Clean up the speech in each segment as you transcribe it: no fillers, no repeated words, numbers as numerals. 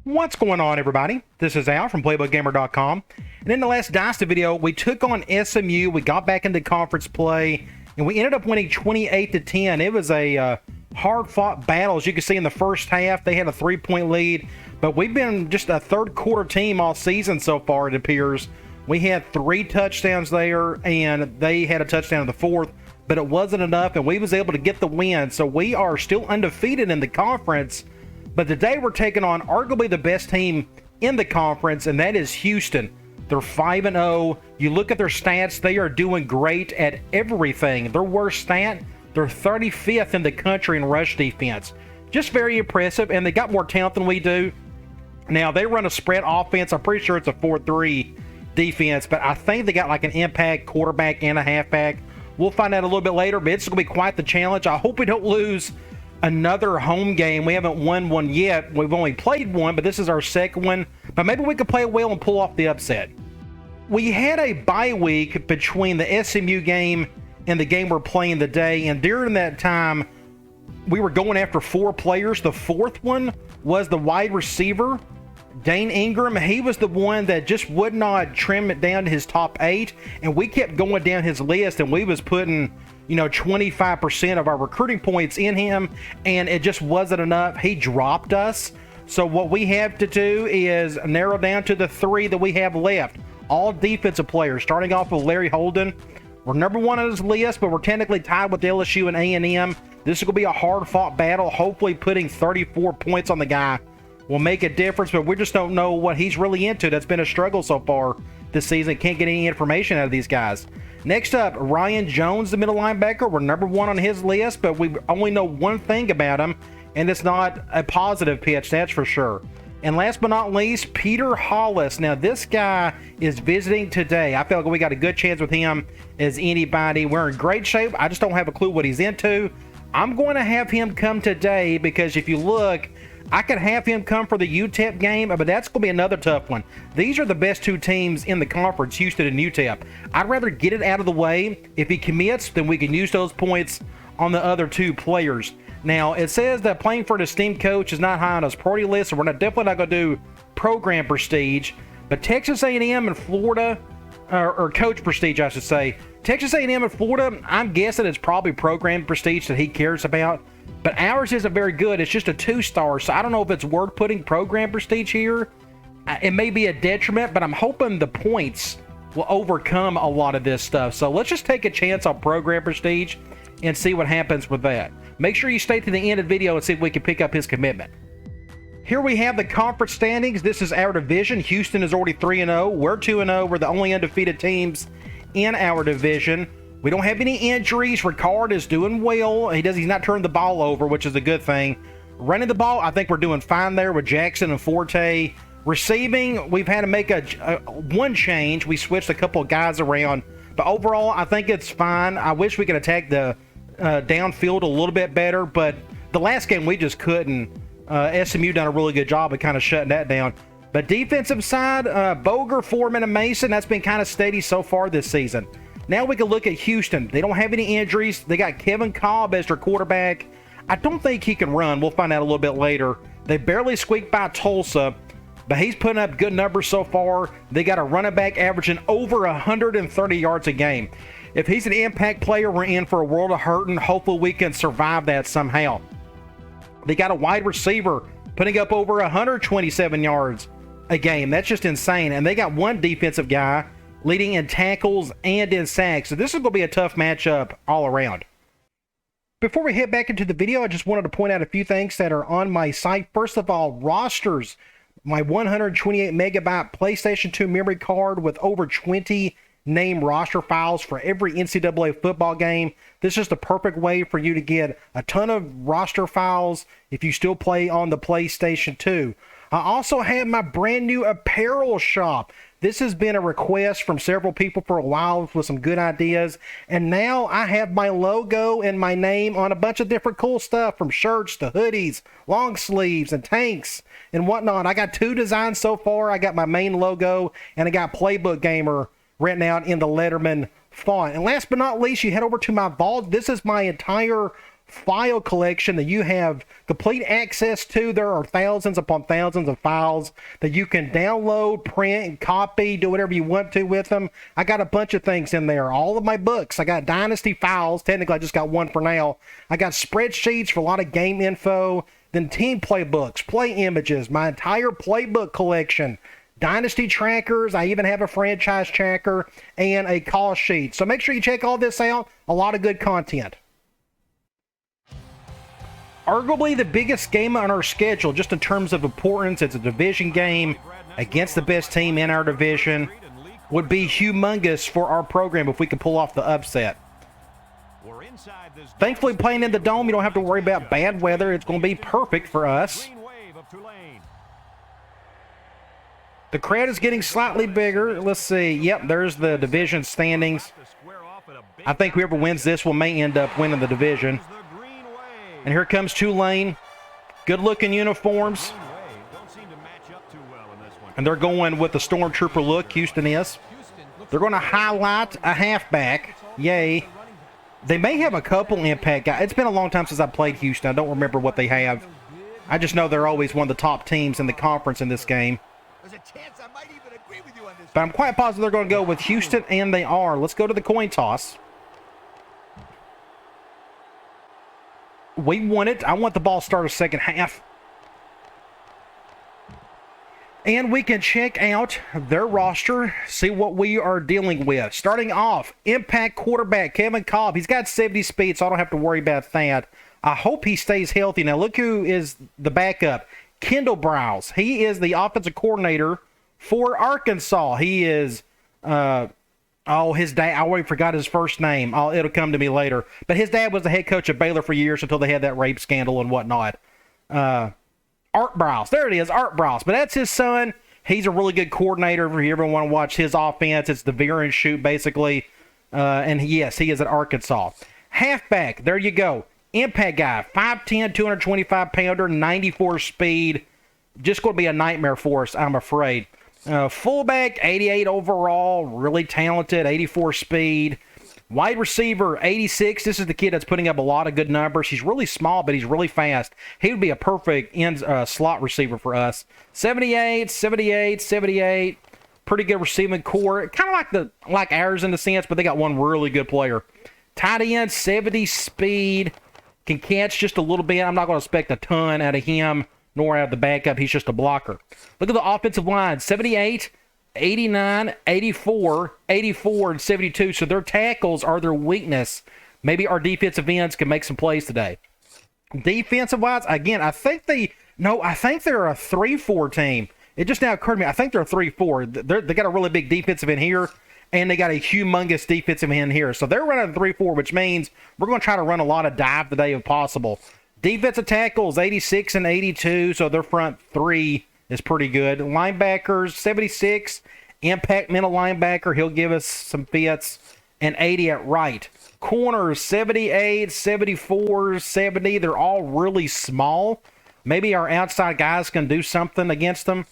What's going on, everybody? This is Al from PlaybookGamer.com, and in the last Dynasty video, we took on SMU. We got back into conference play, and we ended up winning 28-10. It was a hard-fought battle. As you can see in the first half, they had a 3-point lead, but we've been just a third-quarter team all season so far, it appears. We had 3 touchdowns there, and they had a touchdown in the fourth, but it wasn't enough, and we was able to get the win. So we are still undefeated in the conference. But today we're taking on arguably the best team in the conference, and that is Houston. They're 5-0. You look at their stats, they are doing great at everything. Their worst stat, they're 35th in the country in rush defense. Just very impressive, and they got more talent than we do. Now, they run a spread offense. I'm pretty sure it's a 4-3 defense, but I think they got like an impact quarterback and a halfback. We'll find out a little bit later, but it's going to be quite the challenge. I hope we don't lose another home game. We haven't won one yet. We've only played one, but this is our second one. But maybe we could play well and pull off the upset. We had a bye week between the SMU game and the game we're playing today, and during that time, we were going after 4 players. The fourth one was the wide receiver, Dane Ingram. He was the one that just would not trim it down to his top 8, and we kept going down his list, and we was putting 25% of our recruiting points in him, and it just wasn't enough. He dropped us. So what we have to do is narrow down to the 3 that we have left. All defensive players, starting off with Larry Holden. We're number 1 on his list, but we're technically tied with LSU and A&M. This is going to be a hard-fought battle. Hopefully putting 34 points on the guy will make a difference, but we just don't know what he's really into. That's been a struggle so far this season. Can't get any information out of these guys. Next up, Ryan Jones, the middle linebacker. We're number 1 on his list, but we only know one thing about him, and it's not a positive pitch, that's for sure. And last but not least, Peter Hollis. Now, this guy is visiting today. I feel like we got a good chance with him as anybody. We're in great shape. I just don't have a clue what he's into. I'm going to have him come today because if you look, I could have him come for the UTEP game, but that's going to be another tough one. These are the best 2 teams in the conference, Houston and UTEP. I'd rather get it out of the way. If he commits, then we can use those points on the other 2 players. Now, it says that playing for an esteemed coach is not high on his priority list, so we're definitely not going to do program prestige. But Texas A&M and Florida, or coach prestige, I should say. Texas A&M and Florida, I'm guessing it's probably program prestige that he cares about. But ours isn't very good. It's just a 2-star, so I don't know if it's worth putting program prestige here. It may be a detriment, but I'm hoping the points will overcome a lot of this stuff. So let's just take a chance on program prestige and see what happens with that. Make sure you stay to the end of the video and see if we can pick up his commitment. Here we have the conference standings. This is our division. Houston is already 3-0. We're 2-0. We're the only undefeated teams in our division. We don't have any injuries. Ricard is doing well. He's not turning the ball over, which is a good thing. Running the ball, I think we're doing fine there with Jackson and Forte. Receiving, we've had to make one change. We switched a couple of guys around. But overall, I think it's fine. I wish we could attack the downfield a little bit better. But the last game, we just couldn't. SMU done a really good job of kind of shutting that down. But defensive side, Boger, Foreman, and Mason, that's been kind of steady so far this season. Now we can look at Houston. They don't have any injuries. They got Kevin Cobb as their quarterback. I don't think he can run. We'll find out a little bit later. They barely squeaked by Tulsa, but he's putting up good numbers so far. They got a running back averaging over 130 yards a game. If he's an impact player, we're in for a world of hurting. Hopefully we can survive that somehow. They got a wide receiver putting up over 127 yards a game. That's just insane. And they got one defensive guy leading in tackles and in sacks. So this is going to be a tough matchup all around. Before we head back into the video, I just wanted to point out a few things that are on my site. First of all, rosters. My 128 megabyte PlayStation 2 memory card with over 20 name roster files for every NCAA football game. This is the perfect way for you to get a ton of roster files if you still play on the PlayStation 2. I also have my brand new Apparel Shop. This has been a request from several people for a while with some good ideas. And now I have my logo and my name on a bunch of different cool stuff, from shirts to hoodies, long sleeves, and tanks and whatnot. I got 2 designs so far. I got my main logo and I got Playbook Gamer written out in the Letterman font. And last but not least, you head over to my vault. This is my entire file collection that you have complete access to. There are thousands upon thousands of files that you can download, print, copy, do whatever you want to with them. I got a bunch of things in there. All of my books. I got Dynasty files. Technically, I just got one for now. I got spreadsheets for a lot of game info. Then team playbooks, play images, my entire playbook collection. Dynasty trackers, I even have a franchise tracker, and a call sheet. So make sure you check all this out. A lot of good content. Arguably the biggest game on our schedule, just in terms of importance, it's a division game against the best team in our division. Would be humongous for our program if we could pull off the upset. Thankfully, playing in the Dome, you don't have to worry about bad weather. It's going to be perfect for us. The crowd is getting slightly bigger. Let's see. Yep, there's the division standings. I think whoever wins this may end up winning the division. And here comes Tulane. Good-looking uniforms. And they're going with the Stormtrooper look, Houston is. They're going to highlight a halfback. Yay. They may have a couple impact guys. It's been a long time since I played Houston. I don't remember what they have. I just know they're always one of the top teams in the conference in this game. But I'm quite positive they're going to go with Houston, and they are. Let's go to the coin toss. We want it. I want the ball to start a second half. And we can check out their roster, see what we are dealing with. Starting off, impact quarterback Kevin Cobb. He's got 70 speed, so I don't have to worry about that. I hope he stays healthy. Now, look who is the backup. Kendall Browse. He is the offensive coordinator for Arkansas. He is, his dad, I already forgot his first name. It'll come to me later. But his dad was the head coach at Baylor for years until they had that rape scandal and whatnot. Art Browse. There it is, Art Browse. But that's his son. He's a really good coordinator. If you ever want to watch his offense, it's the veer and shoot, basically. And yes, he is at Arkansas. Halfback, there you go. Impact guy, 5'10", 225-pounder, 94 speed. Just going to be a nightmare for us, I'm afraid. Fullback, 88 overall, really talented, 84 speed. Wide receiver, 86. This is the kid that's putting up a lot of good numbers. He's really small, but he's really fast. He would be a perfect slot receiver for us. 78, 78, 78. Pretty good receiving core. Kind of like ours in the sense, but they got one really good player. Tight end, 70 speed. Can catch just a little bit. I'm not going to expect a ton out of him, nor out of the backup. He's just a blocker. Look at the offensive line. 78, 89, 84, 84, and 72. So their tackles are their weakness. Maybe our defensive ends can make some plays today. Defensive-wise, again, I think they're a 3-4 team. It just now occurred to me, I think they're a 3-4. They got a really big defensive end here, and they got a humongous defensive end here. So they're running a 3-4, which means we're going to try to run a lot of dive today if possible. Defensive tackles, 86 and 82, so their front three is pretty good. Linebackers, 76. Impact middle linebacker, he'll give us some fits. And 80 at right. Corners, 78, 74, 70. They're all really small. Maybe our outside guys can do something against them.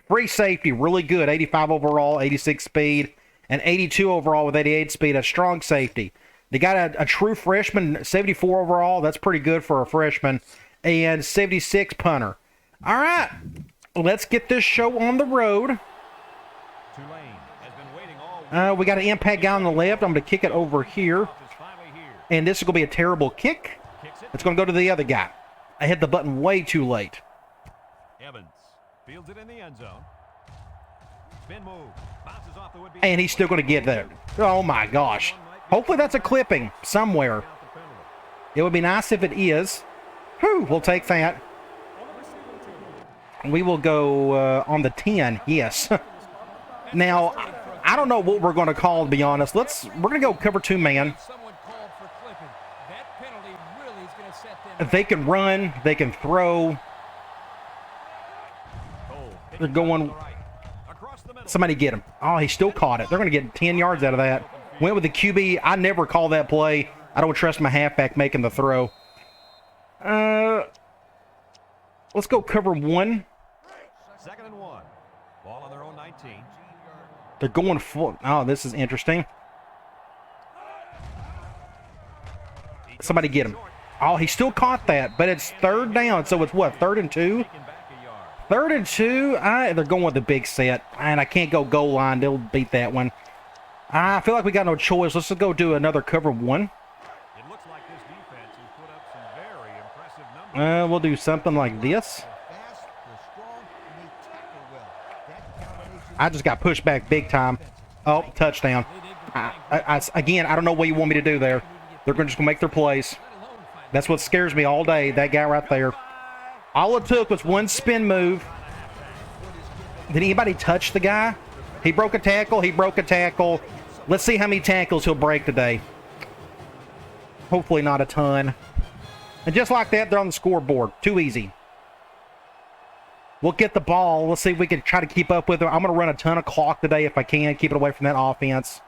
Free safety, really good. 85 overall, 86 speed. And 82 overall with 88 speed. A strong safety. They got a true freshman, 74 overall. That's pretty good for a freshman. And 76 punter. All right. Let's get this show on the road. We got an impact guy on the left. I'm going to kick it over here. And this is going to be a terrible kick. It's going to go to the other guy. I hit the button way too late. Evans fields it in the end zone. Spin move. Bounces off the would-be. And he's still going to get there. Oh, my gosh. Hopefully that's a clipping somewhere. It would be nice if it is. Whew, we'll take that. We will go on the 10, yes. Now, I don't know what we're going to call, to be honest. We're going to go cover 2-man. They can run. They can throw. They're going. Somebody get him. Oh, he still caught it. They're going to get 10 yards out of that. Went with the QB. I never call that play. I don't trust my halfback making the throw. Let's go cover 1. 2nd and 1. Ball on their own 19. They're going full. Oh, this is interesting. Somebody get him. Oh, he still caught that, but it's third down. So it's what, 3rd and 2? 3rd and 2. They're going with the big set, and I can't go goal line. They'll beat that one. I feel like we got no choice. Let's just go do another cover 1. It looks like this defense has put up some very impressive numbers. We'll do something like this. I just got pushed back big time. Oh, touchdown. Again, I don't know what you want me to do there. They're just going to make their plays. That's what scares me all day, that guy right there. All it took was one spin move. Did anybody touch the guy? He broke a tackle. He broke a tackle. Let's see how many tackles he'll break today. Hopefully not a ton. And just like that, they're on the scoreboard. Too easy. We'll get the ball. Let's see if we can try to keep up with them. I'm going to run a ton of clock today if I can. Keep it away from that offense.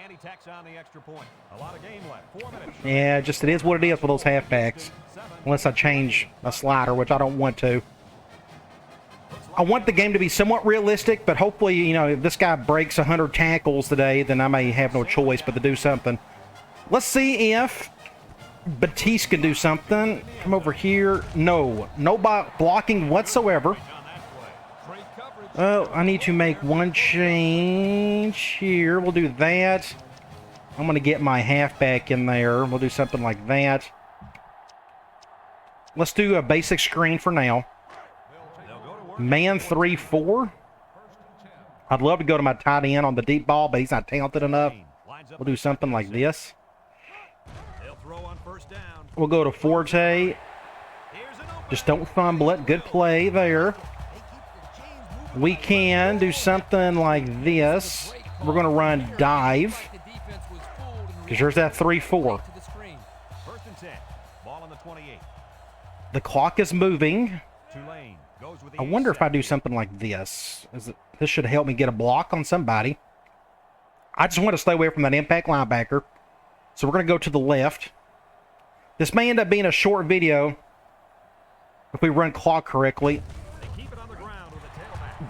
And he tacks on the extra point. A lot of game left. 4 minutes. Yeah, it is what it is for those halfbacks. Unless I change a slider, which I don't want to. I want the game to be somewhat realistic, but hopefully, you know, if this guy breaks 100 tackles today, then I may have no choice but to do something. Let's see if Batiste can do something. Come over here. No blocking whatsoever. Oh, I need to make one change here. We'll do that. I'm going to get my halfback in there. We'll do something like that. Let's do a basic screen for now. Man 3-4. I'd love to go to my tight end on the deep ball, but he's not talented enough. We'll do something like this. We'll go to Forte. Just don't fumble it. Good play there. We can do something like this. We're going to run dive. Because there's that 3-4. The clock is moving. I wonder if I do something like this. This should help me get a block on somebody. I just want to stay away from that impact linebacker. So we're going to go to the left. This may end up being a short video if we run clock correctly.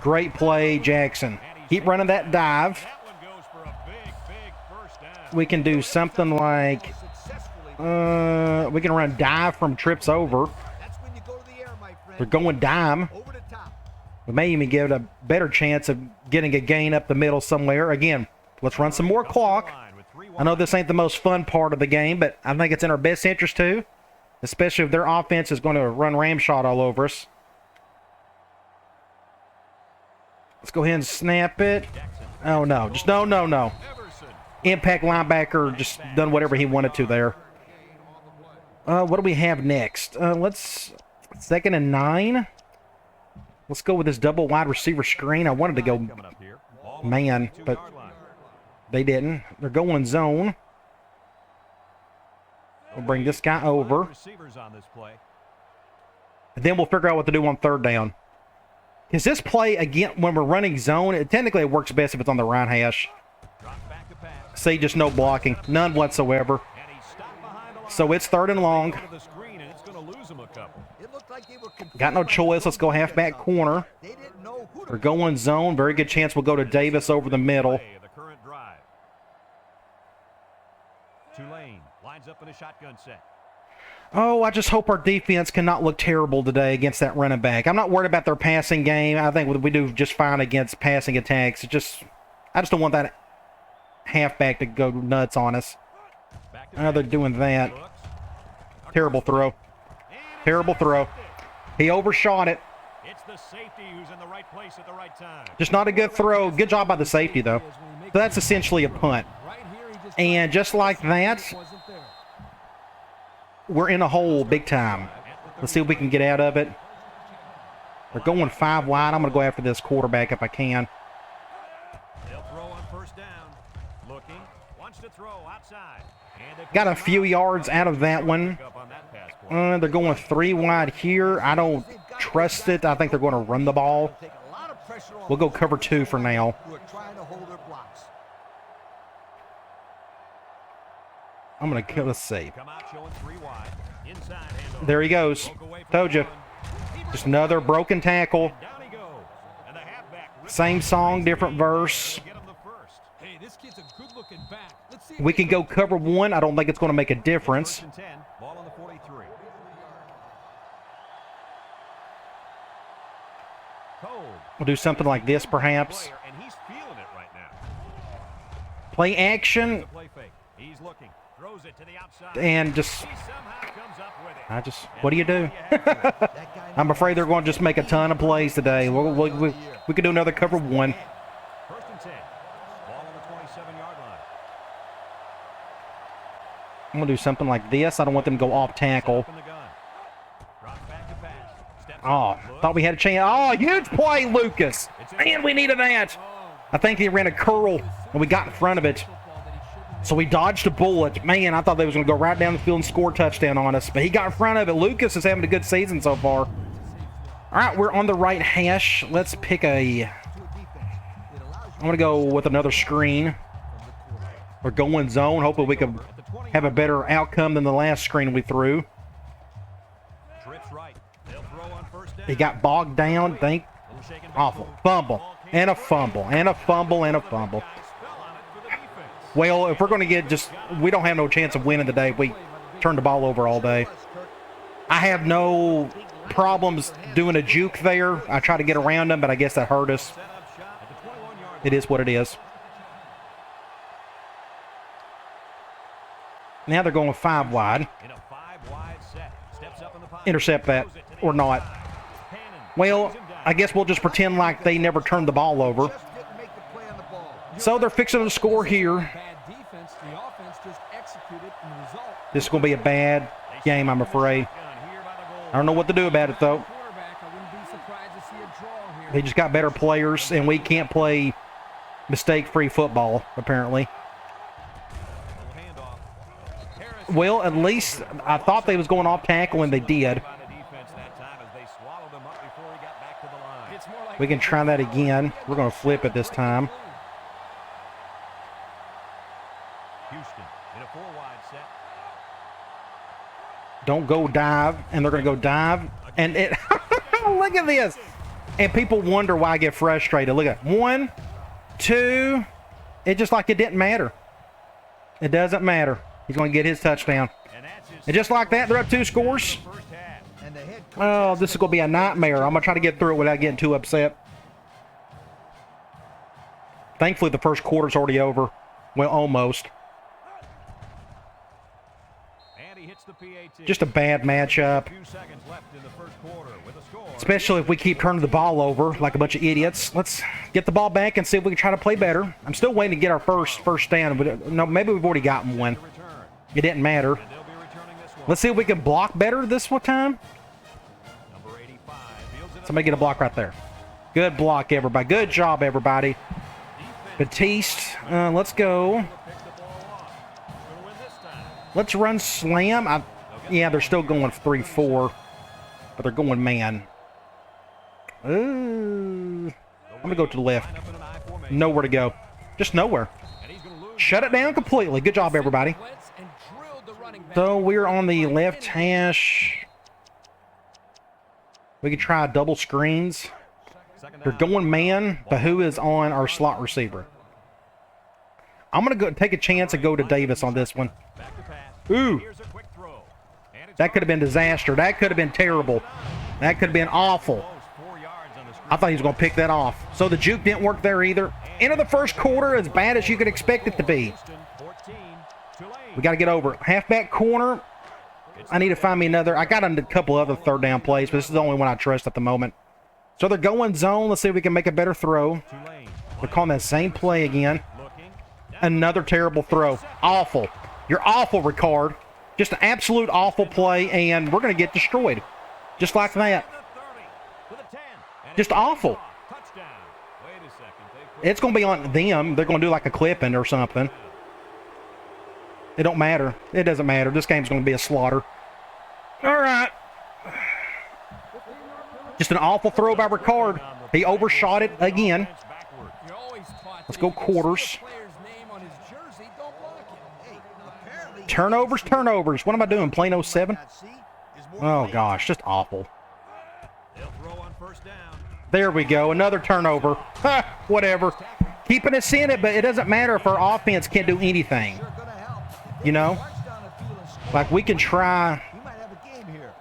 Great play, Jackson. Keep running that dive. We can do something like... we can run dive from trips over. They're going dime. We may even give it a better chance of getting a gain up the middle somewhere. Again, let's run some more clock. I know this ain't the most fun part of the game, but I think it's in our best interest too, especially if their offense is going to run ramshot all over us. Let's go ahead and snap it. Oh, no. Just no. Impact linebacker just done whatever he wanted to there. What do we have next? Let's... 2nd and 9. Let's go with this double wide receiver screen. I wanted to go man, but they didn't. They're going zone. We'll bring this guy over. And then we'll figure out what to do on 3rd down. Because this play, again, when we're running zone, technically it works best if it's on the right hash. See, just no blocking. None whatsoever. So it's 3rd and long. Got no choice. Let's go halfback corner. We're going zone. Very good chance we'll go to Davis over the middle. Tulane lines up in a shotgun set. Oh, I just hope our defense cannot look terrible today against that running back. I'm not worried about their passing game. I think we do just fine against passing attacks. I just don't want that halfback to go nuts on us. They're doing that. Terrible throw. Terrible throw. He overshot it. It's the safety who's in the right place at the right time. Just not a good throw. Good job by the safety, though. So that's essentially a punt. And just like that, we're in a hole big time. Let's see if we can get out of it. They're going 5 wide. I'm going to go after this quarterback if I can. They'll throw on 1st down. Looking. Wants to throw outside. Got a few yards out of that one. They're going 3 wide here. I don't trust it. I think they're going to run the ball. We'll go cover 2 for now. I'm going to, let's see. There he goes. Told you. Just another broken tackle. Same song, different verse. We can go cover one. I don't think it's going to make a difference. First and 10, ball on the 43. Cole. We'll do something like this, perhaps. Player, and he's feeling it right now. Play action, The play fake. He's looking. Throws it to the outside. and just, He somehow comes up with it. what do you do? I'm afraid they're going to just make a ton of plays today. We could do another cover one. First and 10. Ball on the 27-yard line. I'm going to do something like this. I don't want them to go off tackle. Up in the gun. Drops back to pass. Steps Oh, up, looks. thought we had a chance. Oh, huge play, Lucas. Man, we needed that. I think he ran a curl, and we got in front of it. So we dodged a bullet. Man, I thought they was going to go right down the field and score a touchdown on us. But he got in front of it. Lucas is having a good season so far. All right, we're on the right hash. Let's pick a... I'm going to go with another screen. We're going zone. Hopefully we can have a better outcome than the last screen we threw. Trips right. They'll throw on first down. He got bogged down. Think Little shake and awful. bake. Fumble. And a fumble. And a fumble. And a fumble. Guys fell on it for the defense. Well, if we're going to get just... We don't have no chance of winning today if we turn the ball over all day. I have no problems doing a juke there. I try to get around them, but I guess that hurt us. Set up shot at the 21-yard It is what it is. Now they're going 5 wide. in a 5-wide set. Steps up in the pocket. Intercept that Throws it to the or not. outside. Cannon Well, brings him down. I guess we'll just pretend like they never turned the ball over. So they're fixing to score here. Bad defense, the offense just executed, and the result. This is going to be a bad game, I'm afraid. Gun here by the goal I don't know what to do about it, though. Quarterback, I wouldn't be surprised to see a draw here. They just got better players, and we can't play mistake-free football, apparently. Little handoff. Harris Well, at least I thought they was going off tackle, and they did. by the defense that time as they swallowed him up before he got back to the line. It's more like We can try that again. We're going to flip it this time. Houston in a 4-wide set. Don't go dive, and they're going to go dive. And it, look at this. And people wonder why I get frustrated. Look at 1, 2. It just like it didn't matter. It doesn't matter. He's going to get his touchdown. And that's his And just like that, they're up 2 scores. first half. Oh, this is going to be a nightmare. I'm going to try to get through it without getting too upset. Thankfully, the first quarter's already over. Well, almost. And he hits the PAT. Just a bad matchup. A few seconds left in the first quarter with a score. Especially if we keep turning the ball over like a bunch of idiots. Let's get the ball back and see if we can try to play better. I'm still waiting to get our first down. But no, maybe we've already gotten one. Return. It didn't matter. And they'll be returning this one. Let's see if we can block better this one time. Number 85 fields it up. Somebody get a block right there. Good block, everybody. Good job, everybody. Batiste, let's go. Picks the ball off. Gonna win this time. Let's run slam. Yeah, they're still going 3-4, but they're going man. Ooh. I'm going to go to the left. Line up in an I formation. Nowhere to go. Just nowhere. And he's gonna lose. Shut it down completely. Good job, everybody. Blitz and drilled the running back. So we're on the left hash. We could try double screens. Second They're down. going man, but who is on our slot receiver? I'm going to go take a chance and go to Davis on this one. Back to pass. Ooh. Here's a quick throw. And it's That could have been disaster. That could have been terrible. That could have been awful. close. 4 yards on the screen. I thought he was going to pick that off. So the juke didn't work there either. End of the first quarter, as bad as you could expect it to be. Houston, 14. Tulane. We got to get over. Halfback corner. I need to find me another. I got a couple other third down plays, but this is the only one I trust at the moment. So they're going zone. Let's see if we can make a better throw. Tulane. They're calling that same play again. Looking. Another terrible throw. Awful. You're awful, Ricard. Just an absolute awful play, and we're going to get destroyed. Just like that. The 30. To the 10. And Just it's awful. touchdown. Wait a second. They It's going to be on them. They're going to do like a clipping or something. It don't matter. It doesn't matter. This game's going to be a slaughter. All right. Just an awful throw by Ricard. He overshot it again. backward. You're always taught Let's that go if you see a quarters. player's name on his jersey, don't block him. Turnovers. What am I doing? Plain 07? Oh, gosh. Just awful. They'll throw on first down. There we go. Another turnover. Ha, whatever. keeping us in it, but it doesn't matter if our offense can't do anything. Sure gonna help. If You they know? march down the field and score, Like, we can try. we might have a game here.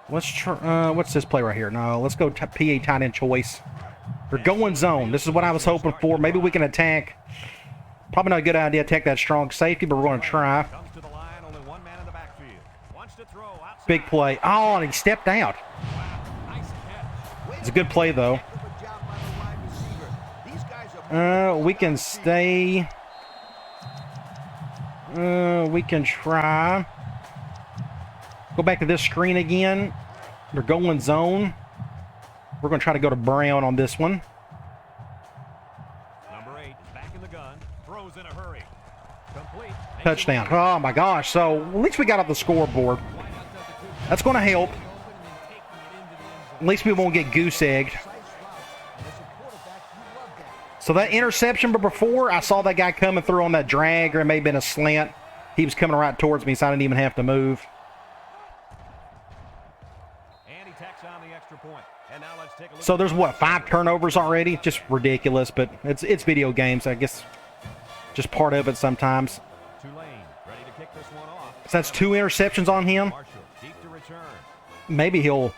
Let's try. What's this play right here? No, let's go PA tight end choice. They're going zone. This is what I was hoping for. Maybe we can attack. Probably not a good idea to attack that strong safety, but we're going to try. Comes to the line, only one man in the backfield. Wants to throw outside. Big play. Oh, and he stepped out. Nice catch. It's a good play, though. Heck of a job by the wide receiver. These guys are We can stay. We can try. Go back to this screen again. They're going zone. We're going to try to go to Brown on this one. Number 8 is back in the gun. Throws in a hurry. Complete. Touchdown. Oh, my gosh. So, at least we got off the scoreboard. That's going to help. At least we won't get goose-egged. So that interception before, I saw that guy coming through on that drag, or it may have been a slant. He was coming right towards me, so I didn't even have to move. And he tacks on the extra point. And now let's take a look. So there's, what, 5 turnovers already? Just ridiculous, but it's video games. I guess just part of it sometimes. Tulane ready to kick this one off. So that's 2 interceptions on him. Marshall deep to return. Maybe he'll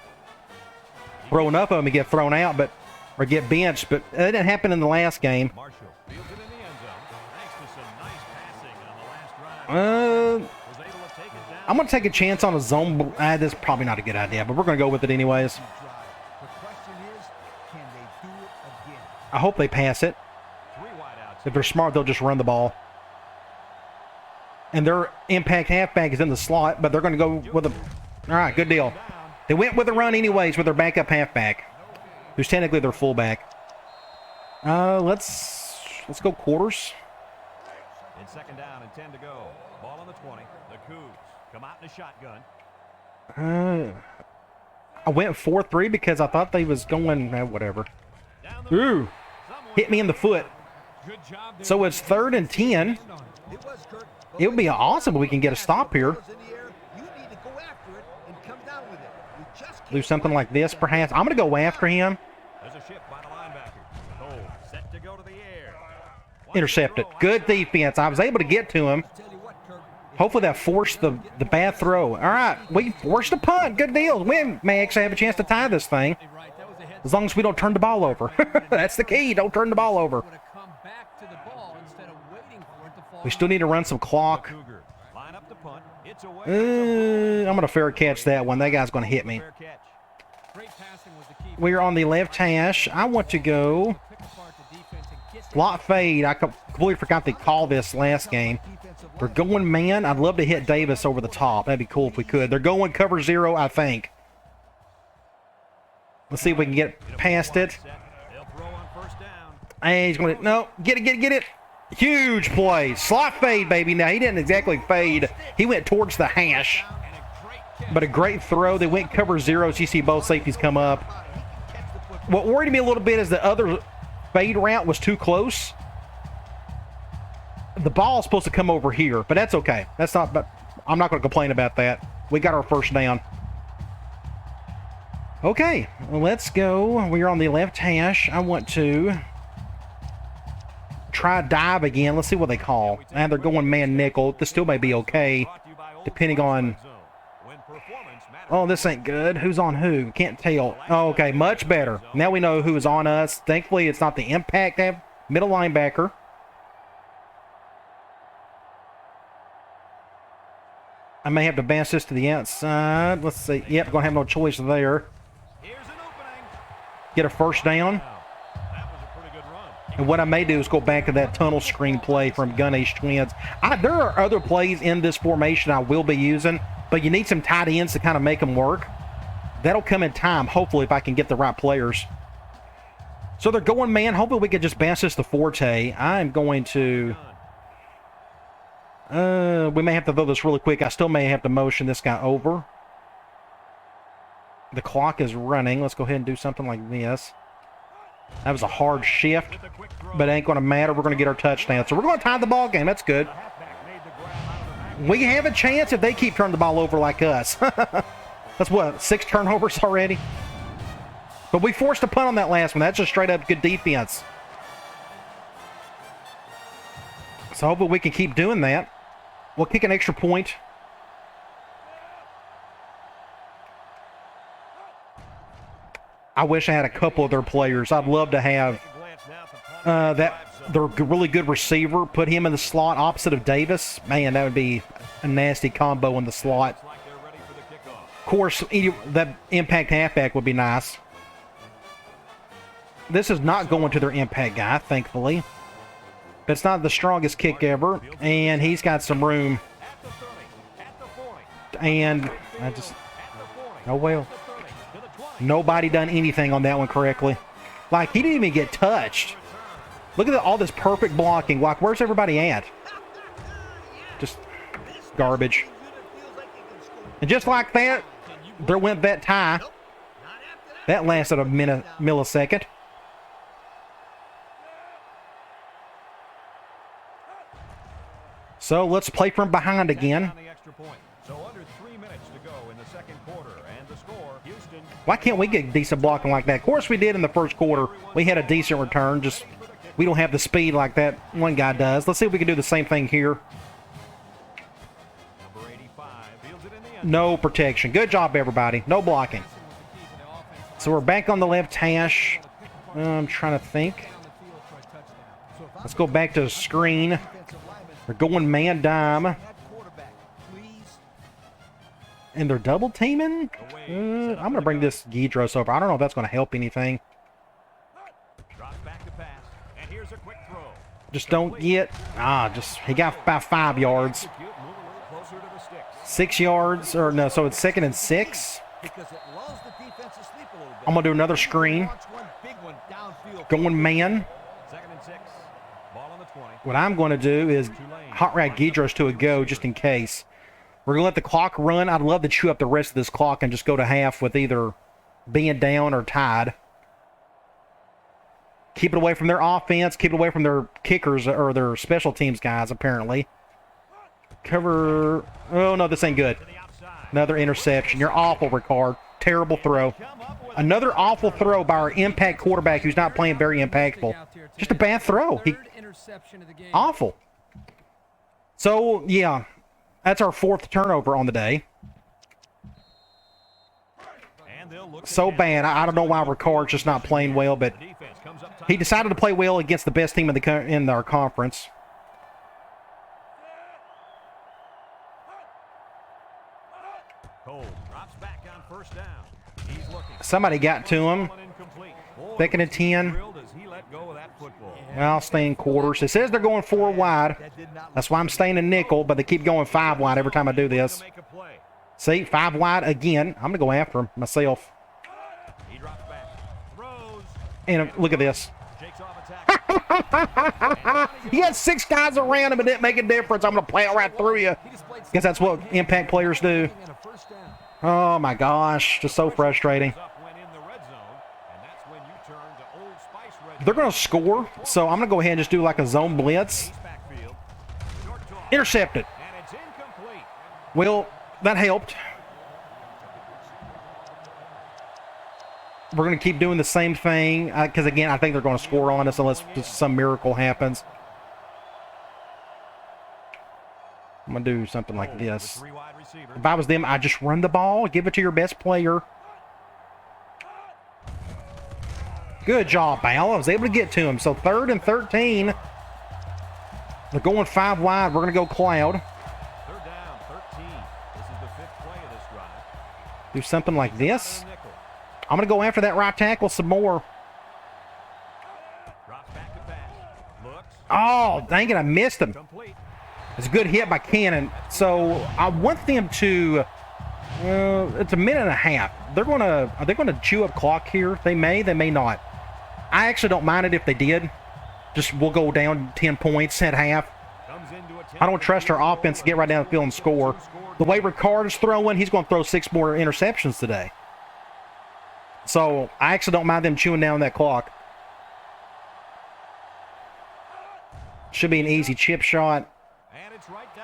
throw enough of them and get thrown out, or get benched, but that didn't happen in the last game. Marshall fields it in the end zone. Thanks to some nice passing on the last drive. Was able to take it down. I'm going to take a chance on a zone. This is probably not a good idea, but we're going to go with it anyways. The question is, can they do it again? I hope they pass it. 3 wideouts. If they're smart, they'll just run the ball. And their impact halfback is in the slot, but they're going to go with a... All right, good deal. They went with a run anyways with their backup halfback, who's technically their fullback. Let's go quarters. In 2nd down and 10 to go. Ball on the 20. The Cougs come out in a shotgun. I went 4-3 because I thought they was going... whatever. Down the Ooh. Hit me in the foot. good job there. So it's 3rd and 10. It was, Kurt. It would be awesome if we can get a stop here. In the air, you need to go after it and come down with it. You just can't Do something like this, perhaps. I'm going to go after him. There's a shift by the linebacker. Cole set to go to the air. Intercepted. Good defense. I was able to get to him. tell you what, Kurt. Hopefully that forced the bad throw. All right, we forced a punt. Good deal. We may actually have a chance to tie this thing. As long as we don't turn the ball over. That's the key. Don't turn the ball over. We still need to run some clock. Cougar line up the punt. It's away. I'm going to fair catch that one. That guy's going to hit me. Fair catch. We're on the left hash. I want to go slot fade. I completely forgot to call this last game. They're going man. I'd love to hit Davis over the top. That'd be cool if we could. They're going cover 0, I think. Let's see if we can get past it. They'll throw on 1st down. Hey, he's going to... No, get it. Huge play. Slot fade, baby. Now, he didn't exactly fade. He went towards the hash. But a great throw. They went cover 0. So you see both safeties come up. What worried me a little bit is the other fade route was too close. The ball is supposed to come over here, but that's okay. That's not... But I'm not going to complain about that. We got our 1st down. Okay, well, let's go. We're on the left hash. I want to try dive again. Let's see what they call. And they're going man nickel. This still may be okay, depending on... Oh, this ain't good. Who's on who? Can't tell. Oh, okay, much better. Now we know who is on us. Thankfully, it's not the impact middle linebacker. I may have to bounce this to the outside. Let's see. Yep, going to have no choice there. Get a 1st down. And what I may do is go back to that tunnel screen play from Gun Ace Twins. There are other plays in this formation I will be using, but you need some tight ends to kind of make them work. That'll come in time, hopefully, if I can get the right players. So they're going man. Hopefully we can just bounce this to Forte. I'm going to... we may have to throw this really quick. I still may have to motion this guy over. The clock is running. Let's go ahead and do something like this. That was a hard shift, but it ain't going to matter. We're going to get our touchdown. So we're going to tie the ball game. That's good. We have a chance if they keep turning the ball over like us. That's what, 6 turnovers already? But we forced a punt on that last one. That's just straight up good defense. So hopefully we can keep doing that. We'll kick an extra point. I wish I had a couple of their players. I'd love to have their really good receiver, put him in the slot opposite of Davis. Man, that would be a nasty combo in the slot. Of course, that impact halfback would be nice. This is not going to their impact guy, thankfully. But it's not the strongest kick ever, and he's got some room. And I just... Oh, well. Nobody done anything on that one correctly. Like, he didn't even get touched. Look at all this perfect blocking. Like, where's everybody at? Just garbage. And just like that, there went that tie. That lasted a millisecond. So let's play from behind again. Why can't we get decent blocking like that? Of course we did in the first quarter. We had a decent return. Just we don't have the speed like that one guy does. Let's see if we can do the same thing here. No protection. Good job, everybody. No blocking. So we're back on the left hash. I'm trying to think. Let's go back to the screen. They're going man dime. And they're double teaming? I'm going to bring this Guidros over. I don't know if that's going to help anything. Just don't get... he got about 5 yards. 6 yards, or no, so it's 2nd and 6. I'm going to do another screen. Going man. What I'm going to do is hot rod Guidros to a go just in case. We're going to let the clock run. I'd love to chew up the rest of this clock and just go to half with either being down or tied. Keep it away from their offense. Keep it away from their kickers or their special teams guys, apparently. Cover. Oh, no, this ain't good. Another interception. You're awful, Ricard. Terrible throw. Another awful throw by our impact quarterback who's not playing very impactful. Just a bad throw. Awful. So, yeah. That's our 4th turnover on the day. So bad. I don't know why Ricard's just not playing well, but he decided to play well against the best team in our conference. Somebody got to him. 2nd and 10. I'll stay in quarters. It says they're going 4 wide. That's why I'm staying in nickel, but they keep going 5 wide every time I do this. See, 5 wide again. I'm going to go after him myself. And look at this. He had 6 guys around him and didn't make a difference. I'm going to play it right through you. Guess that's what impact players do. Oh, my gosh. Just so frustrating. They're going to score, so I'm going to go ahead and just do like a zone blitz. Intercepted. Well, that helped. We're going to keep doing the same thing because, again, I think they're going to score on us unless some miracle happens. I'm going to do something like this. If I was them, I'd just run the ball, give it to your best player. Good job, Bal. I was able to get to him. So 3rd and 13. They're going 5 wide. We're going to go cloud. 3rd down, 13. This is the 5th play of this drive. Do something like this. I'm going to go after that right tackle some more. Oh, dang it. I missed him. It's a good hit by Cannon. So I want them to... it's a minute and a half. Are they going to chew up clock here? They may not. I actually don't mind it if they did. Just we'll go down 10 points at half. I don't trust our offense to get right down the field and score. The way Ricard is throwing, he's going to throw 6 more interceptions today. So I actually don't mind them chewing down that clock. Should be an easy chip shot.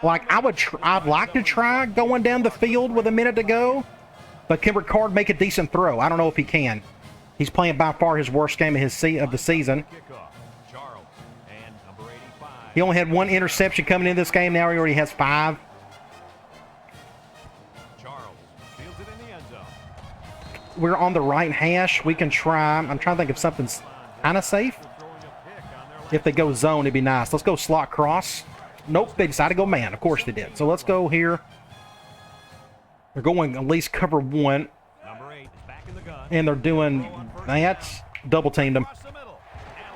Like I'd like to try going down the field with a minute to go, but can Ricard make a decent throw? I don't know if he can. He's playing by far his worst game of the season. He only had 1 interception coming in this game. Now he already has 5. Charles fields it in the end zone. We're on the right hash. We can try. I'm trying to think if something's kind of safe. Throwing a pick on their If they go zone, it'd be nice. Let's go slot cross. Nope, they decided to go man. Of course they did. So let's go here. They're going at least cover 1. number 8 is back in the gun. And they're doing that. Double teamed them. Across the middle.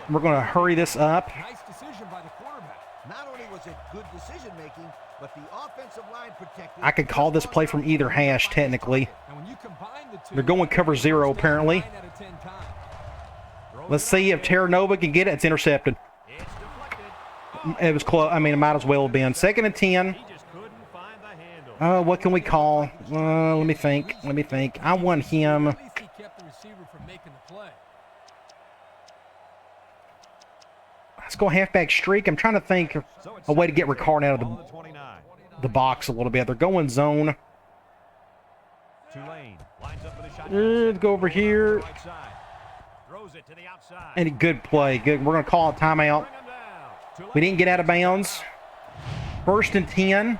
We're going to hurry this up. Nice decision by the quarterback. Not only was it good decision making, but the offensive line protected. I could call this play from either hash, technically. And when you combine the two, They're going cover 0, apparently. 9 out of 10 times. Let's see if Terranova can get it. It's intercepted. It's deflected. It was close. I mean, it might as well have been. 2nd and 10. He just couldn't find the handle. What can we call? Let me think. I want him. At least he kept the receiver from making the play. Let's go halfback streak. I'm trying to think of So it's a way to get Ricard out on of the 29. the box a little bit. They're going zone. Tulane lines up with a shot. Let's go over here. Right side. Throws it to the outside. And a good play. Good. We're going to call a timeout. Bring him down. Tulane We didn't get out of bounds. 1st and 10.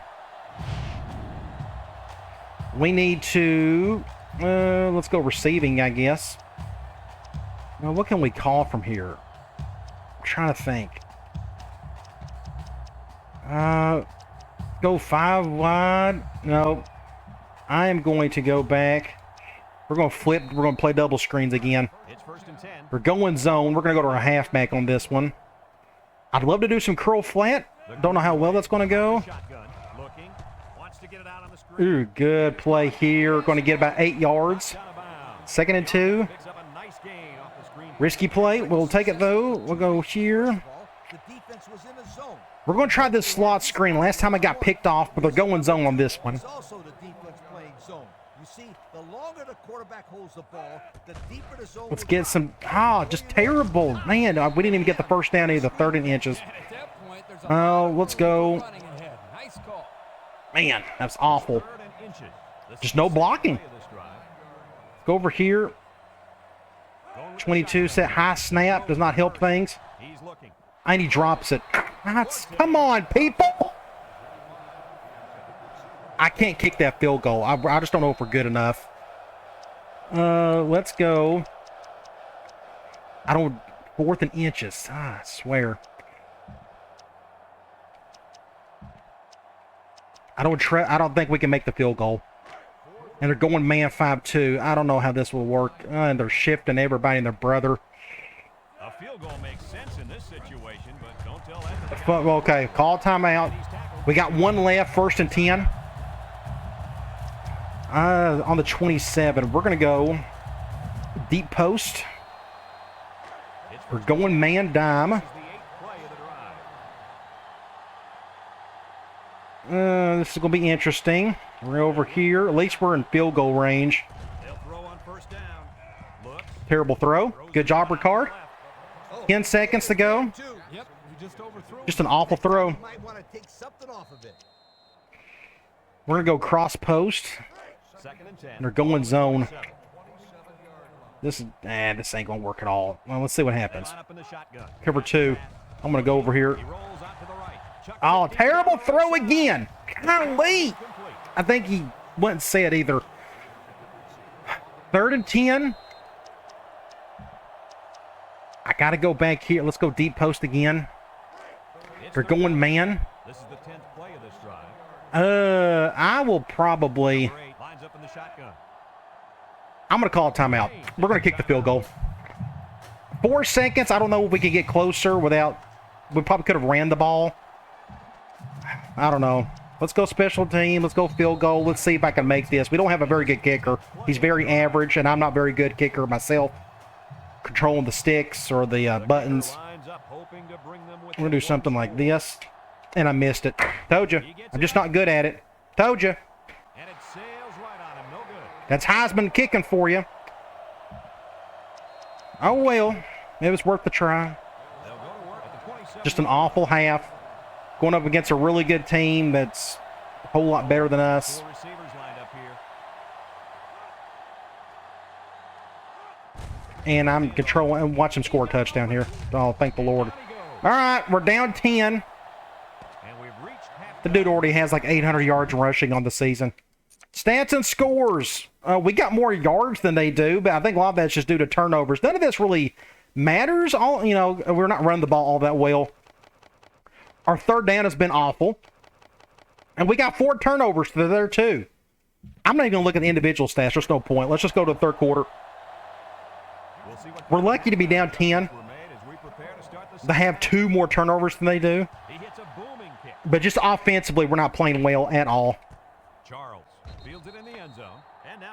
We need to, let's go receiving, I guess. Well, what can we call from here? I'm trying to think. Go 5 wide. No. I am going to go back. We're going to flip. We're going to play double screens again. It's 1st and 10. We're going zone. We're going to go to our halfback on this one. I'd love to do some curl flat. Don't know how well that's going to go. Shotgun. Looking. Wants to get it out on the screen. Ooh, good play here. Going to get about 8 yards. Out of bounds. 2nd and 2. Picks up a nice gain off the screen. Risky play. We'll take it, though. We'll go here. The defense was in a zone. We're going to try this slot screen. Last time I got picked off, but they're going zone on this one. It's also the defense playing zone. You see, the longer the quarterback holds the ball, the deeper the zone. Let's will get drop. some... just terrible. Man, we didn't even get the first down either. 3rd and inches. And at that point, there's a Oh, let's go. running ahead. Nice call. Man, that's awful. 3rd and inches. This Just is no the blocking. play of this drive. Go over here. Going with the 22 set shotgun. high snap. Does not help things. He's looking. And he drops it. Come on, people. I can't kick that field goal. I just don't know if we're good enough. Let's go. 4th and inches. I swear. I don't think we can make the field goal. And they're going man 5-2. I don't know how this will work. And they're shifting everybody and their brother. A field goal makes sense in this situation, but don't tell that to the But, okay, call timeout. We got 1 left, 1st and 10. On the 27, we're going to go deep post. We're going man dime. This is the 8th play of the drive. This is going to be interesting. We're over here. At least we're in field goal range. They'll throw on 1st down. Looks. Terrible throw. Good job, Ricard. 10 seconds to go. Yep, you just overthrew. Just an awful throw. You might want to take something off of it. We're going to go cross post. 2nd and 10. And they're going zone. This ain't going to work at all. Well, let's see what They happens. line up in the shotgun. Cover 2. I'm going to go over here. He rolls out to the right. Chucks Oh, it deep terrible to the throw right side. again. Golly. Complete. I think he wouldn't say it either. 3rd and 10. I got to go back here. Let's go deep post again. It's They're number going man. This is the 10th play of this drive. I will probably... Number 8 lines up in the shotgun. I'm going to call a timeout. We're going to kick the field goal. 4 seconds. I don't know if we can get closer without... We probably could have ran the ball. I don't know. Let's go special team. Let's go field goal. Let's see if I can make this. We don't have a very good kicker. He's very average, and I'm not very good kicker myself. Controlling the sticks or the buttons. Lines up, hoping to bring them We're going to do something like this. And I missed it. Told you. I'm just not good at it. Told you. And it sails right on him. No good. That's Heisman kicking for you. Oh, well. It was worth the try. They'll go to work at the 27. Just an awful half. Going up against a really good team that's a whole lot better than us. 4 receivers lined up here. And I'm controlling and watch him score a touchdown here. Oh, thank the Lord. All right, we're down 10. The dude already has like 800 yards rushing on the season. Stats and scores. We got more yards than they do, but I think a lot of that's just due to turnovers. None of this really matters. We're not running the ball all that well. Our third down has been awful. And we got 4 turnovers there, too. I'm not even going to look at the individual stats. There's no point. Let's just go to the third quarter. We're lucky to be down 10. They have 2 more turnovers than they do. But just offensively, we're not playing well at all.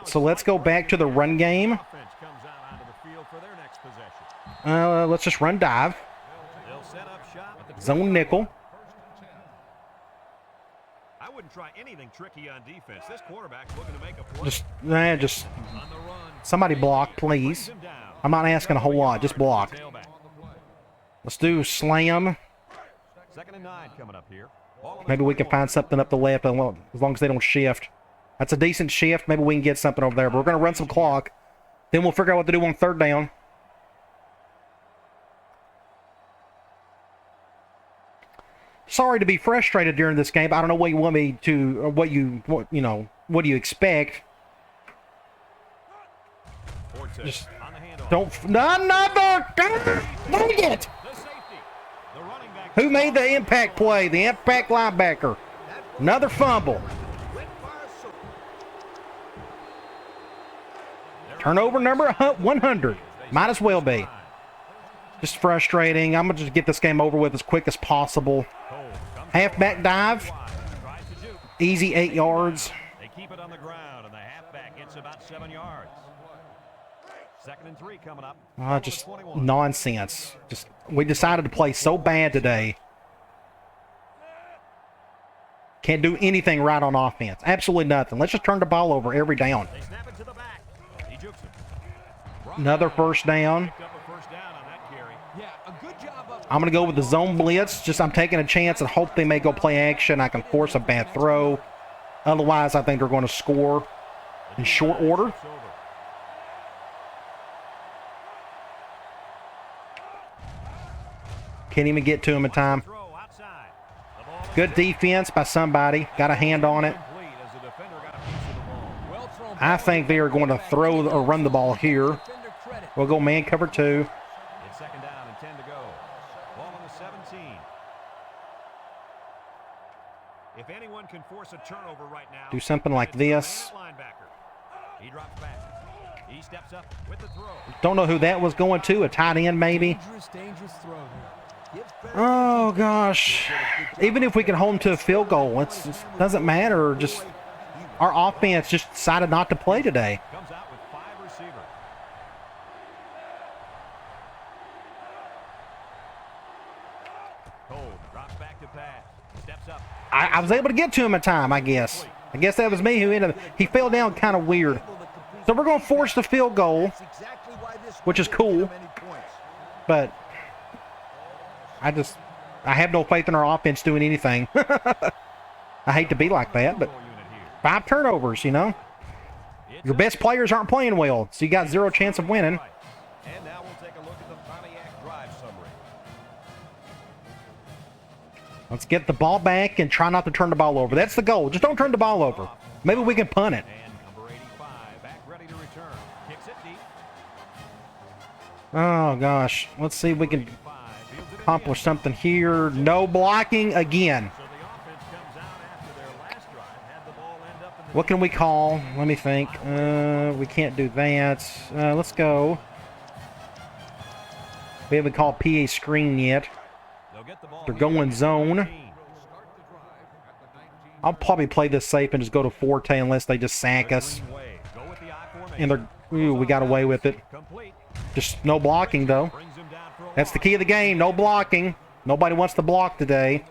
So let's go back to the run game. Let's just run dive. Zone nickel. I wouldn't try anything tricky on defense. This quarterback's looking to make a play. Just somebody block, please. I'm not asking a whole lot. Just block. Let's do slam. 2nd and 9 coming up here. Maybe we can find something up the left as long as they don't shift. That's a decent shift. Maybe we can get something over there. But we're going to run some clock. Then we'll figure out what to do on third down. Sorry to be frustrated during this game. I don't know what you want me to, or what do you expect? Just don't. Another. Dang it! Who made the impact play? The impact linebacker. Another fumble. Turnover number 100. Might as well be. Just frustrating. I'm going to just get this game over with as quick as possible. Halfback dive. Easy 8 yards. They keep it on the ground, and the halfback gets about 7 yards. 2nd and 3 coming up. Just nonsense. We decided to play so bad today. Can't do anything right on offense. Absolutely nothing. Let's just turn the ball over every down. They snap it to the back. He jukes it. Another first down. I'm going to go with the zone blitz. I'm taking a chance and hope they may go play action. I can force a bad throw. Otherwise, I think they're going to score in short order. Can't even get to him in time. Good defense by somebody. Got a hand on it. I think they are going to throw or run the ball here. We'll go man cover 2. It's 2nd down and 10 to go. Ball on the 17. If anyone can force a turnover right now, do something like this. He drops back. He steps up with the throw. Don't know who that was going to. A tight end, maybe. Dangerous throw. Oh, gosh. Even if we can hold them to a field goal, it doesn't matter. Just our offense just decided not to play today. Comes out with 5 receivers. Cole drops back to pass. Steps up. I was able to get to him in time, I guess. I guess that was me who ended up. He fell down kind of weird. So we're going to force the field goal, which is cool. But I have no faith in our offense doing anything. I hate to be like that, but 5 turnovers, Your best players aren't playing well, so you got 0 chance of winning. And now we'll take a look at the Pontiac drive summary. Let's get the ball back and try not to turn the ball over. That's the goal. Just don't turn the ball over. Maybe we can punt it. And number 85 back ready to return. Kicks it deep. Oh, gosh. Let's see if we can accomplish something here. No blocking again. So the offense comes out after their last drive, had the ball end up in the What can we call? Let me think. We can't do that. Let's go. We haven't called PA screen yet. They'll get the ball. They're going zone. I'll probably play this safe and just go to Forte unless they just sack us. Go with the I formation. And we got away with it. Complete. Just no blocking, though. Brings him down for a That's the key of the game. No blocking. Nobody wants to block today.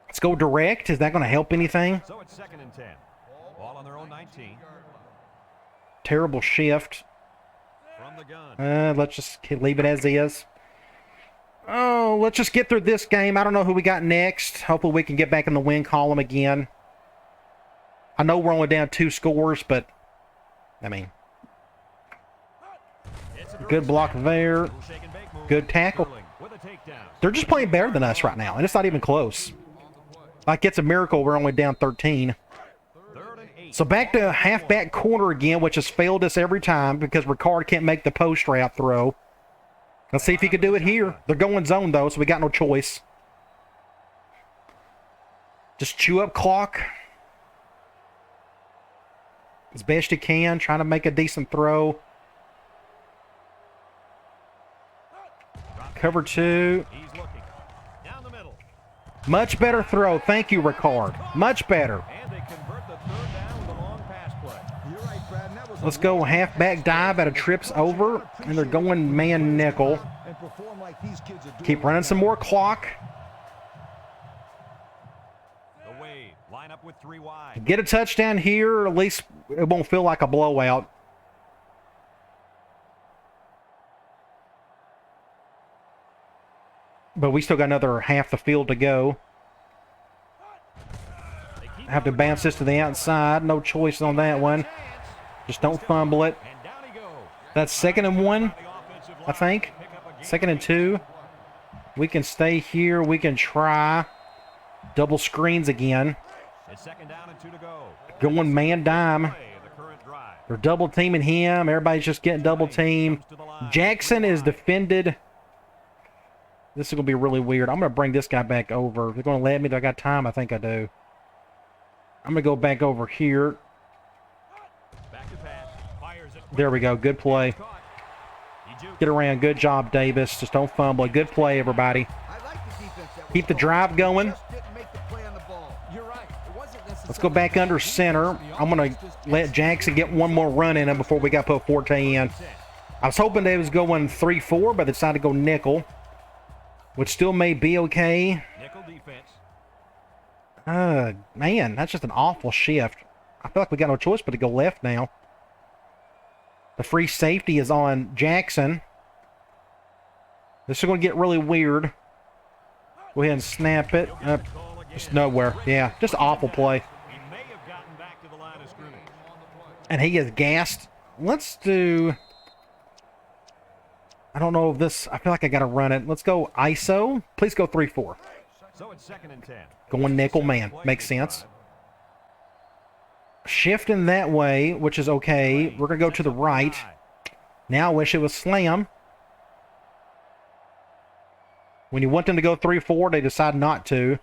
Let's go direct. Is that going to help anything? So it's 2nd and 10. Ball on their own 19. Terrible shift. From the gun. Let's just leave it as is. Oh, let's just get through this game. I don't know who we got next. Hopefully we can get back in the win column again. I know we're only down 2 scores, but, I mean, good block there. Good tackle. With a takedown. They're just playing better than us right now, and it's not even close. Like, it's a miracle we're only down 13. So back to halfback corner again, which has failed us every time because Ricard can't make the post route throw. Let's see if he can do it here. They're going zone, though, so we got no choice. Just chew up clock as best you can, trying to make a decent throw. Cover 2. Much better throw. Thank you, Ricard. Much better. Let's go halfback dive out of trips over, and they're going man nickel. Keep running some more clock. Get a touchdown here, or at least it won't feel like a blowout. But we still got another half the field to go. Have to bounce this to the outside. No choice on that one. Just don't fumble it. That's 2nd and 1, I think. 2nd and 2. We can stay here. We can try. Double screens again. Going man dime. They're double teaming him. Everybody's just getting double teamed. Jackson is defended. This is going to be really weird. I'm going to bring this guy back over. They're going to let me. Do I got time? I think I do. I'm going to go back over here. There we go. Good play. Get around. Good job, Davis. Just don't fumble. Good play, everybody. Keep the drive going. Let's go back under center. I'm going to let Jackson get one more run in him before we got to put Forte in. I was hoping they was going 3-4, but they decided to go nickel, which still may be okay. Man, that's just an awful shift. I feel like we got no choice but to go left now. The free safety is on Jackson. This is going to get really weird. Go ahead and snap it. Just nowhere. Yeah, just awful play. And he is gassed. Let's do... I don't know if this... I feel like I got to run it. Let's go ISO. Please go 3-4. So it's 2nd and 10. Going nickel man. Makes sense. Shifting that way, which is okay. We're going to go to the right. Now I wish it was slam. When you want them to go 3-4, they decide not to.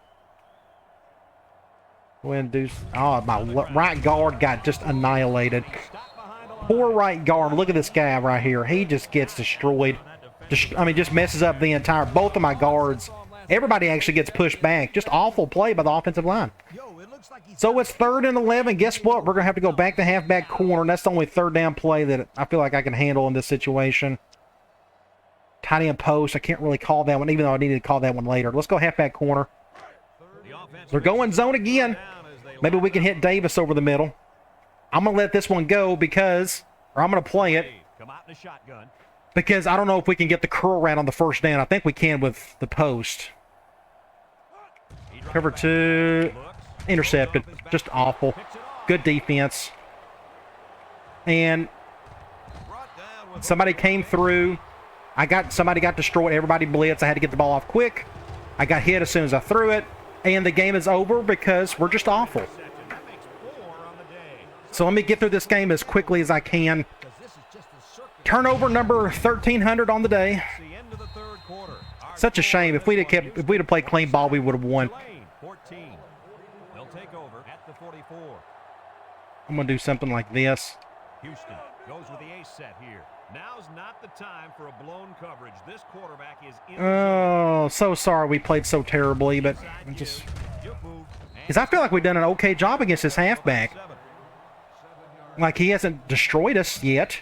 Go ahead and do... Oh, my right guard got just annihilated. Poor right guard. Look at this guy right here. He just gets destroyed. Just messes up the entire... Both of my guards. Everybody actually gets pushed back. Just awful play by the offensive line. So it's 3rd and 11. Guess what? We're going to have to go back to halfback corner. And that's the only 3rd down play that I feel like I can handle in this situation. Tight end post. I can't really call that one, even though I needed to call that one later. Let's go halfback corner. They're going zone again. Maybe we can hit Davis over the middle. I'm going to let this one go because... Or I'm going to play it. Because I don't know if we can get the curl route on the 1st down. I think we can with the post. Cover 2. Intercepted. Just awful. Good defense. And somebody came through. Somebody got destroyed. Everybody blitzed. I had to get the ball off quick. I got hit as soon as I threw it. And the game is over because we're just awful. So let me get through this game as quickly as I can. Turnover number 1,300 on the day. Such a shame. If we'd have played clean ball, we would have won. I'm going to do something like this. Houston goes with the ace set here. Now's not the time for a blown coverage. This quarterback is in. Oh, so sorry we played so terribly, but just because I feel like we've done an okay job against this halfback. Like, he hasn't destroyed us yet.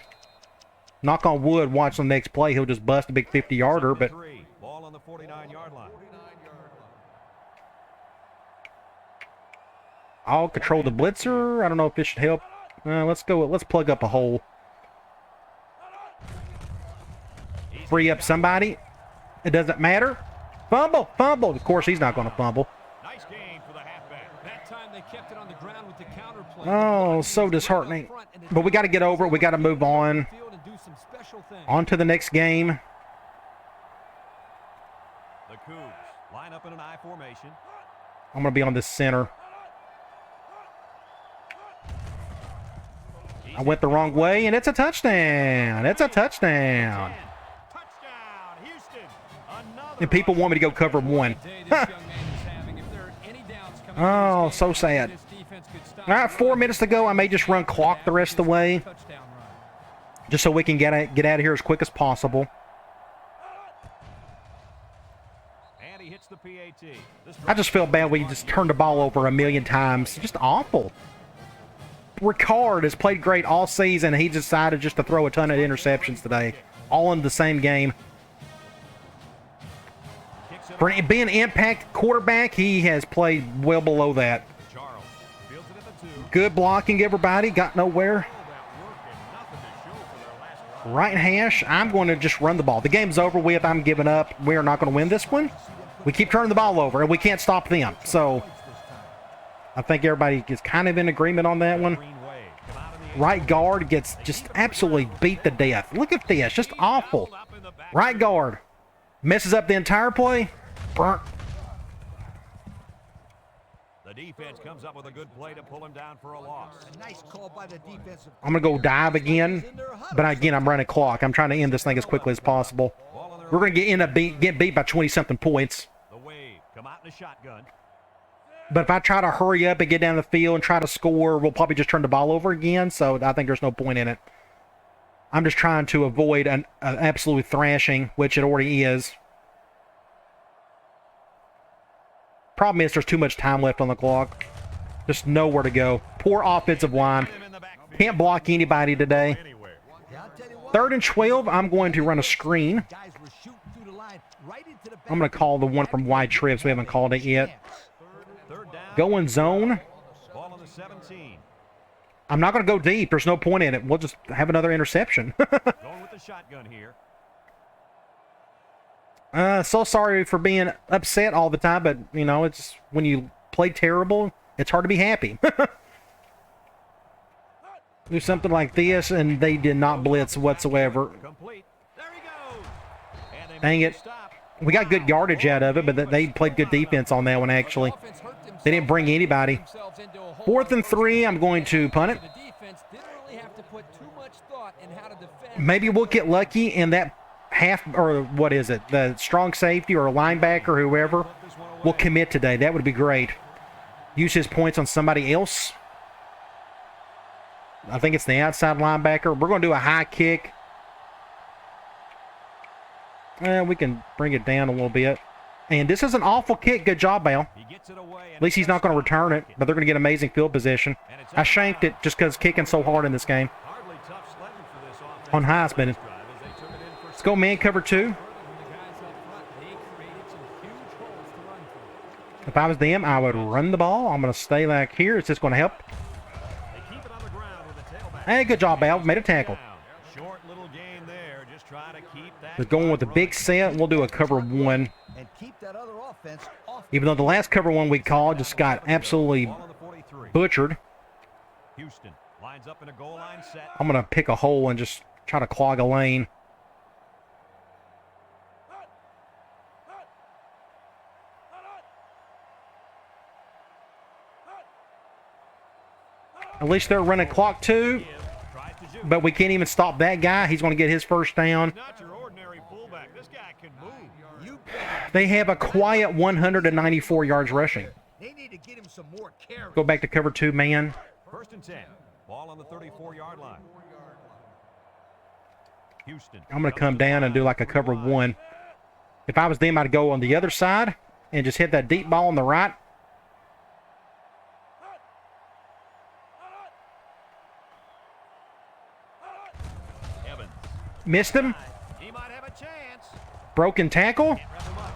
Knock on wood, watch the next play. He'll just bust a big 50-yarder, but ball on the 49-yard line. I'll control the blitzer. I don't know if this should help. Let's go. Let's plug up a hole. Free up somebody. It doesn't matter. Fumble, fumble. Of course, he's not going to fumble. Nice gain for the halfback. That time they kept it on the ground with the counter play. Oh, so disheartening. But we got to get over it. We got to move on. On to the next game. formation. I'm going to be on this center. I went the wrong way, and it's a touchdown. It's a touchdown. Touchdown, Houston. Another And people want me to go cover one. Oh, so sad. All right, 4 minutes to go. I may just run clock the rest of the way, just so we can get out of here as quick as possible. And he hits the PAT. I just felt bad we just turned the ball over a million times. Just awful. Ricard has played great all season, and he decided just to throw a ton of interceptions today, all in the same game. For being an impact quarterback, he has played well below that. Charles fields it at the 2. Good blocking, everybody. Got nowhere. Right hash. I'm going to just run the ball. The game's over with. I'm giving up. We are not going to win this one. We keep turning the ball over, and we can't stop them. So I think everybody is kind of in agreement on that one. Right guard gets just absolutely beat to death. Look at this. Just awful. Right guard messes up the entire play. Burnt. The defense comes up with a good play to pull him down for a loss. A nice call by the defensive. I'm going to go dive again. But again, I'm running clock. I'm trying to end this thing as quickly as possible. We're going to end up get beat by 20-something points. The wave come out in a shotgun. But if I try to hurry up and get down the field and try to score, we'll probably just turn the ball over again. So I think there's no point in it. I'm just trying to avoid an absolute thrashing, which it already is. Problem is there's too much time left on the clock. Just nowhere to go. Poor offensive line. Can't block anybody today. 3rd and 12, I'm going to run a screen. I'm going to call the one from wide trips. We haven't called it yet. Going zone. Ball on the 17. I'm not going to go deep. There's no point in it. We'll just have another interception. Going with the shotgun here. So sorry for being upset all the time, but, you know, it's when you play terrible, it's hard to be happy. Do something like this, and they did not blitz whatsoever. Complete. There he goes. And they Dang make it. the stop. We got good yardage out of it, but they played good defense on that one, actually. They didn't bring anybody. 4th and 3, I'm going to punt it. Maybe we'll get lucky and that half, or what is it, the strong safety or a linebacker or whoever will commit today. That would be great. Use his points on somebody else. I think it's the outside linebacker. We're going to do a high kick. We can bring it down a little bit. And this is an awful kick. Good job, Bale. At least he's not going to return it, but they're going to get amazing field position. I shanked it just because kicking so hard in this game. On Heisman. Let's go man cover 2. If I was them, I would run the ball. I'm going to stay back here. Is this going to help? Hey, good job, Bale. Made a tackle. Short little game there. Just try to keep that. They're going with the big set. We'll do a cover 1. And keep that other offense off. Even though the last cover 1 we called just got absolutely Ball on the 43. butchered. Houston lines up in a goal line set. I'm going to pick a hole and just try to clog a lane. At least they're running clock 2, but we can't even stop that guy. He's going to get his first down. Not your ordinary fullback. This guy can move. They have a quiet 194 yards rushing. They need to get him some more carries. Go back to cover 2, man. 1st and 10. Ball on the 34-yard line. Houston. I'm going to come down and do like a cover 1. If I was them, I'd go on the other side and just hit that deep ball on the right. Evans. Missed him. He might have a chance. Broken tackle. Wrap him up.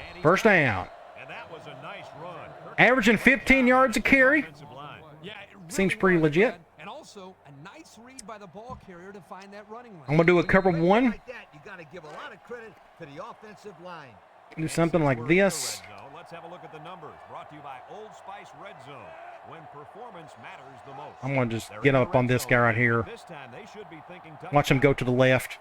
And he- First down. And that was a nice run. Averaging 15 yards a carry. Offensive line. Yeah, it really Seems pretty was, legit. And also a nice read by the ball carrier to find that running lane. I'm going to do a cover 1. Like that, you got to give a lot of credit to the offensive line. Do something like We're in the this. red zone. Let's have a look at the numbers. Brought to you by Old Spice Red Zone. When performance matters the most. I'm going to just They're get in the up on red this zone. guy right here. This time they should be thinking Watch him go to the left.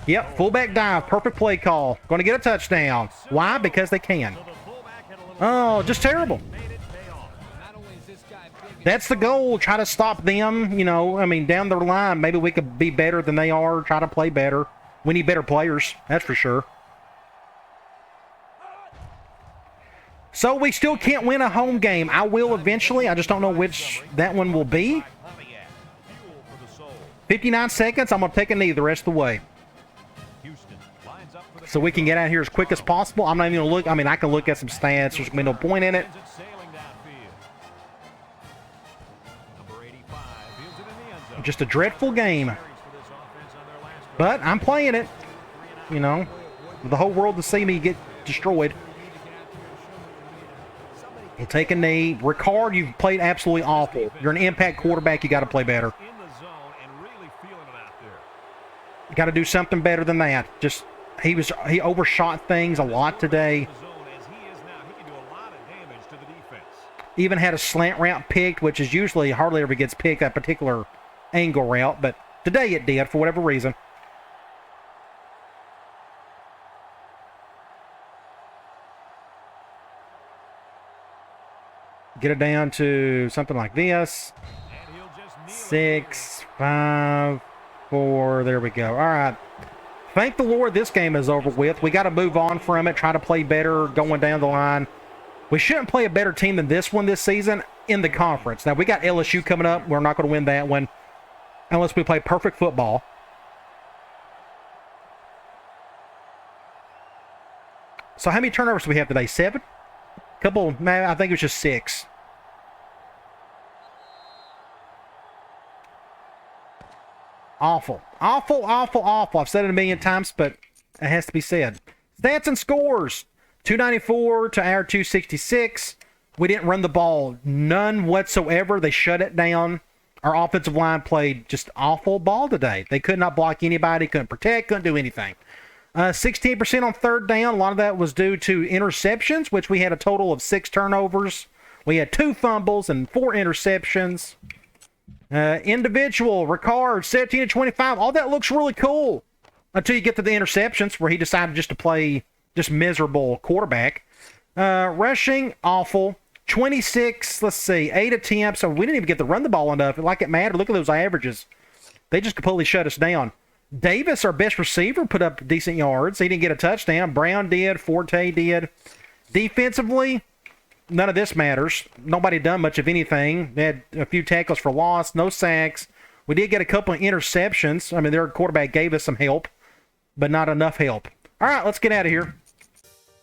Yep, fullback dive, perfect play call. Going to get a touchdown. Why? Because they can. So the fullback had a little Oh, just terrible. made it pay off. Not only is this guy big, That's the goal. Try to stop them. You know, I mean, down the line, maybe we could be better than they are. Try to play better. We need better players. That's for sure. So we still can't win a home game. I will eventually. I just don't know which that one will be. Pontiac, fuel for the soul. 59 seconds. I'm going to take a knee the rest of the way. Houston lines up for the So we can get out here as quick as possible. I'm not even going to look. I mean, I can look at some stats. There's going to be no point in it. sends it sailing downfield. Number 85 fields it in the end zone. Just a dreadful game. Carries for this offense on their last drive. But I'm playing it. You know, for the whole world to see me get destroyed. We'll take a knee. Ricard, you've played absolutely awful. You're an impact quarterback. You got to play better. In the zone and really feeling it out there. You got to do something better than that. Just he overshot things a lot today. The zone as he is now, he can do a lot of damage to the defense. Even had a slant route picked, which is usually hardly ever gets picked, that particular angle route. But today it did for whatever reason. Get it down to something like this. And he'll just kneel it 6, 5, 4. There we go. All right. Thank the Lord this game is over with. We got to move on from it, try to play better going down the line. We shouldn't play a better team than this one this season in the conference. Now, we got LSU coming up. We're not going to win that one unless we play perfect football. So how many turnovers do we have today? 7? Couple, man, I think it was just 6. Awful. Awful, awful, awful. I've said it a million times, but it has to be said. Stats and scores. 294 to our 266. We didn't run the ball. None whatsoever. They shut it down. Our offensive line played just awful ball today. They could not block anybody, couldn't protect, couldn't do anything. 16% on third down. A lot of that was due to interceptions, which we had a total of 6 turnovers. We had 2 fumbles and 4 interceptions. Individual, Ricard, 17 to 25. All that looks really cool until you get to the interceptions where he decided just to play just miserable quarterback. Rushing, awful. 26, let's see, 8 attempts. So we didn't even get to run the ball enough. Like it mattered. Look at those averages. They just completely shut us down. Davis, our best receiver, put up decent yards. He didn't get a touchdown. Brown did. Forte did. Defensively, none of this matters. Nobody done much of anything. They had a few tackles for loss, no sacks. We did get a couple of interceptions. I mean, their quarterback gave us some help, but not enough help. All right, let's get out of here.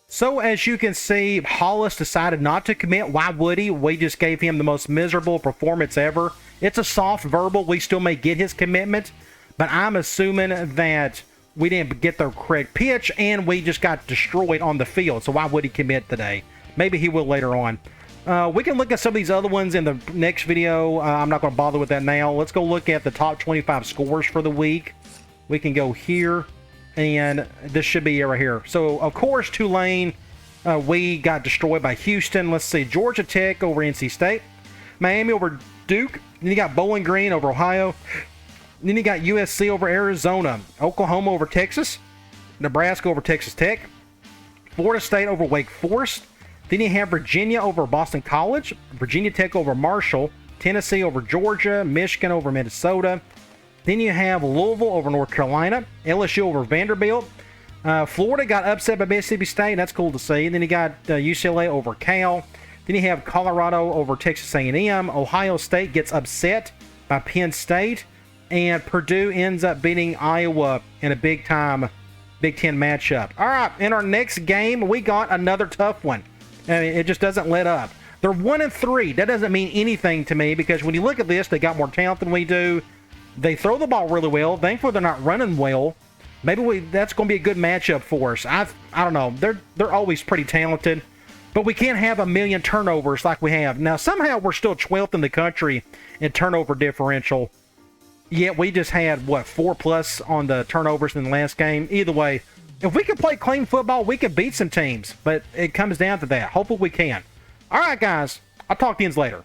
So, as you can see, Hollis decided not to commit. Why would he? We just gave him the most miserable performance ever. It's a soft verbal. We still may get his commitment, but I'm assuming that we didn't get the correct pitch, and we just got destroyed on the field. So why would he commit today? Maybe he will later on. We can look at some of these other ones in the next video. I'm not going to bother with that now. Let's go look at the top 25 scores for the week. We can go here, and this should be right here. So, of course, Tulane, we got destroyed by Houston. Let's see, Georgia Tech over NC State. Miami over Duke. Then you got Bowling Green over Ohio. Then you got USC over Arizona. Oklahoma over Texas. Nebraska over Texas Tech. Florida State over Wake Forest. Then you have Virginia over Boston College. Virginia Tech over Marshall. Tennessee over Georgia. Michigan over Minnesota. Then you have Louisville over North Carolina. LSU over Vanderbilt. Florida got upset by Mississippi State. That's cool to see. Then you got UCLA over Cal. Then you have Colorado over Texas A&M. Ohio State gets upset by Penn State. And Purdue ends up beating Iowa in a big-time Big Ten matchup. All right, in our next game, we got another tough one. I mean, it just doesn't let up. They're 1-3. That doesn't mean anything to me because when you look at this, they got more talent than we do. They throw the ball really well. Thankfully, they're not running well. Maybe that's going to be a good matchup for us. I don't know. They're always pretty talented, but we can't have a million turnovers like we have. Now, somehow we're still 12th in the country in turnover differential. Yet we just had, 4+ on the turnovers in the last game. Either way, if we can play clean football, we can beat some teams. But it comes down to that. Hopefully we can. All right, guys. I'll talk to you later.